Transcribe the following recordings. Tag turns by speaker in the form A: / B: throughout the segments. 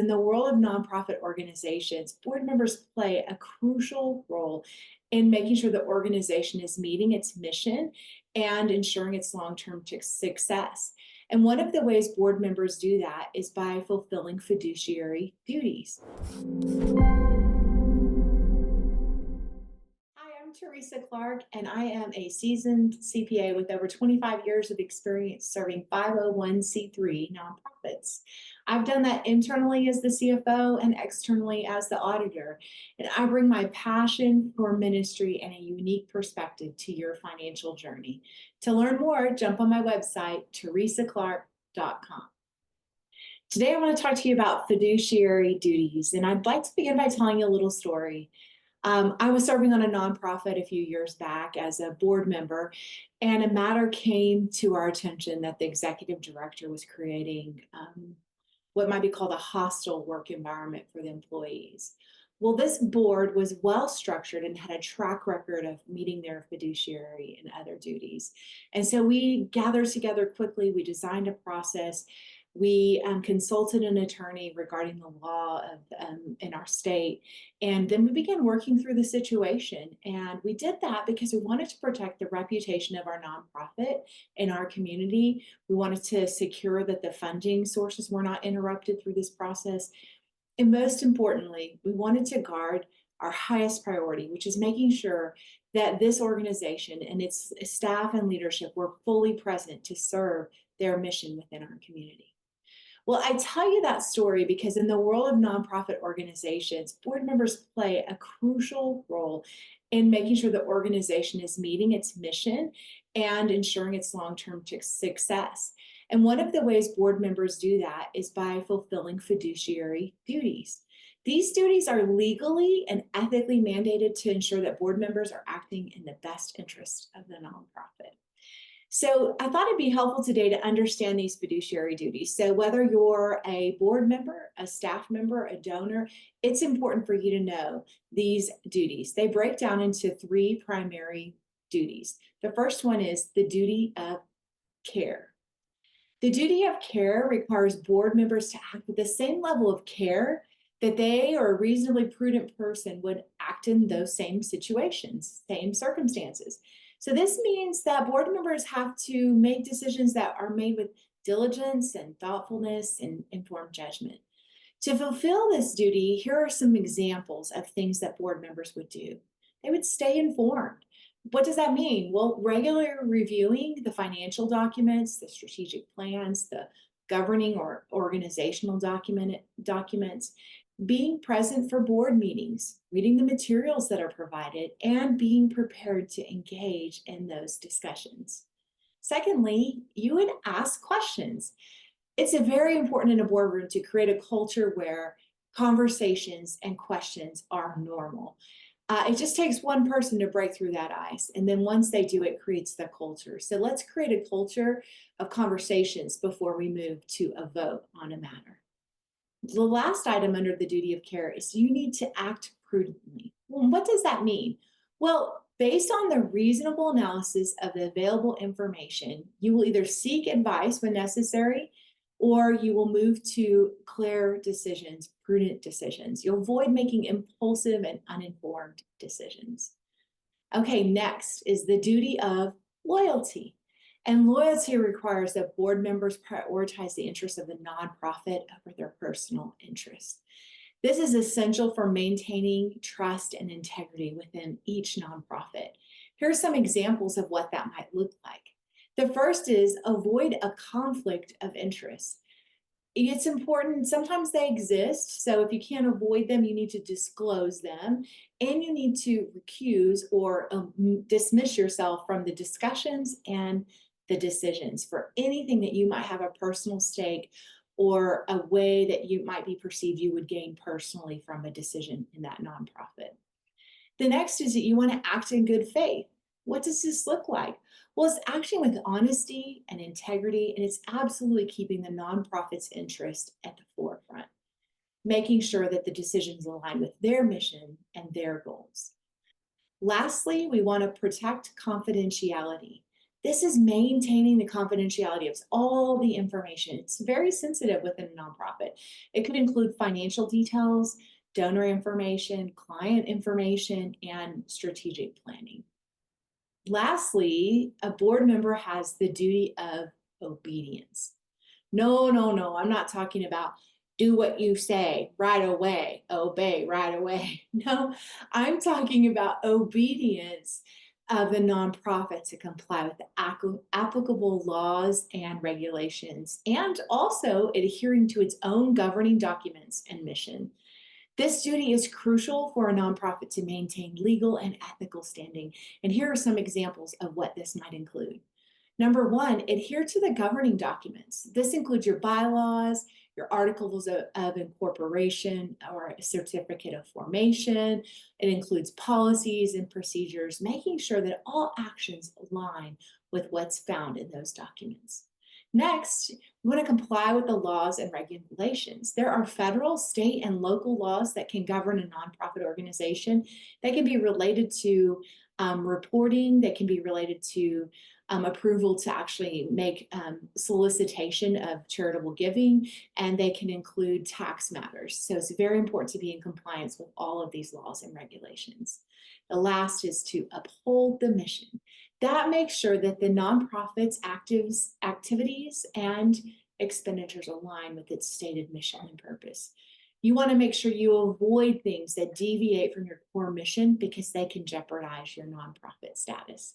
A: In the world of nonprofit organizations, board members play a crucial role in making sure the organization is meeting its mission and ensuring its long-term success. And one of the ways board members do that is by fulfilling fiduciary duties. Hi, I'm Teresa Clark, and I am a seasoned CPA with over 25 years of experience serving 501c3 nonprofits. I've done that internally as the CFO and externally as the auditor, and I bring my passion for ministry and a unique perspective to your financial journey. To learn more, jump on my website, teresaclark.com. Today, I want to talk to you about fiduciary duties, and I'd like to begin by telling you a little story. I was serving on a nonprofit a few years back as a board member, and a matter came to our attention that the executive director was creating what might be called a hostile work environment for the employees. Well, this board was well structured and had a track record of meeting their fiduciary and other duties. And so we gathered together quickly, we designed a process. We consulted an attorney regarding the law in our state, and then we began working through the situation. And we did that because we wanted to protect the reputation of our nonprofit in our community. We wanted to secure that the funding sources were not interrupted through this process. And most importantly, we wanted to guard our highest priority, which is making sure that this organization and its staff and leadership were fully present to serve their mission within our community. Well, I tell you that story because in the world of nonprofit organizations, board members play a crucial role in making sure the organization is meeting its mission and ensuring its long-term success. And one of the ways board members do that is by fulfilling fiduciary duties. These duties are legally and ethically mandated to ensure that board members are acting in the best interest of the nonprofit. So I thought it'd be helpful today to understand these fiduciary duties. So whether you're a board member, a staff member, a donor, it's important for you to know these duties. They break down into three primary duties. The first one is the duty of care. The duty of care requires board members to act with the same level of care that they or a reasonably prudent person would act in those same situations, same circumstances. So this means that board members have to make decisions that are made with diligence and thoughtfulness and informed judgment. To fulfill this duty, here are some examples of things that board members would do. They would stay informed. What does that mean? Well, regularly reviewing the financial documents, the strategic plans, the governing or organizational documents, being present for board meetings, reading the materials that are provided, and being prepared to engage in those discussions. Secondly, you would ask questions. It's very important in a boardroom to create a culture where conversations and questions are normal. It just takes one person to break through that ice. And then once they do, it creates the culture. So let's create a culture of conversations before we move to a vote on a matter. The last item under the duty of care is you need to act prudently. Well, what does that mean? Well, based on the reasonable analysis of the available information, you will either seek advice when necessary, or you will move to clear decisions, prudent decisions. You'll avoid making impulsive and uninformed decisions. Okay, next is the duty of loyalty. And loyalty requires that board members prioritize the interests of the nonprofit over their personal interests. This is essential for maintaining trust and integrity within each nonprofit. Here are some examples of what that might look like. The first is avoid a conflict of interest. It's important, sometimes they exist, so if you can't avoid them, you need to disclose them, and you need to recuse or dismiss yourself from the discussions and the decisions for anything that you might have a personal stake or a way that you might be perceived you would gain personally from a decision in that nonprofit. The next is that you want to act in good faith. What does this look like? Well, it's acting with honesty and integrity, and it's absolutely keeping the nonprofit's interest at the forefront, making sure that the decisions align with their mission and their goals. Lastly, we want to protect confidentiality. This is maintaining the confidentiality of all the information. It's very sensitive within a nonprofit. It could include financial details, donor information, client information, and strategic planning. Lastly, a board member has the duty of obedience. No, no, no, I'm not talking about do what you say right away, obey right away. No, I'm talking about obedience of the nonprofit to comply with the applicable laws and regulations, and also adhering to its own governing documents and mission. This duty is crucial for a nonprofit to maintain legal and ethical standing. And here are some examples of what this might include. Number one, adhere to the governing documents. This includes your bylaws, your articles of incorporation, or a certificate of formation. It includes policies and procedures, making sure that all actions align with what's found in those documents. Next, we want to comply with the laws and regulations. There are federal, state, and local laws that can govern a nonprofit organization. That can be related to reporting, that can be related to approval to actually make solicitation of charitable giving, and they can include tax matters. So it's very important to be in compliance with all of these laws and regulations. The last is to uphold the mission. That makes sure that the nonprofit's activities and expenditures align with its stated mission and purpose. You want to make sure you avoid things that deviate from your core mission because they can jeopardize your nonprofit status.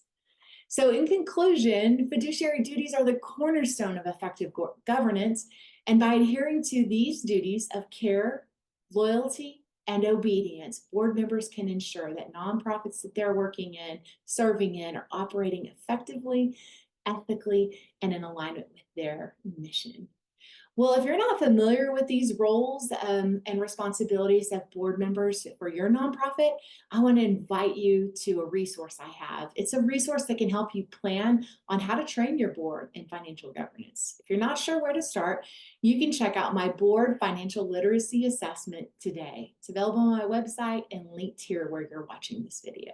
A: So in conclusion, fiduciary duties are the cornerstone of effective governance, and by adhering to these duties of care, loyalty, and obedience, board members can ensure that nonprofits that they're working in, serving in, are operating effectively, ethically, and in alignment with their mission. Well, if you're not familiar with these roles and responsibilities of board members for your nonprofit, I want to invite you to a resource I have. It's a resource that can help you plan on how to train your board in financial governance. If you're not sure where to start, you can check out my board financial literacy assessment today. It's available on my website and linked here where you're watching this video.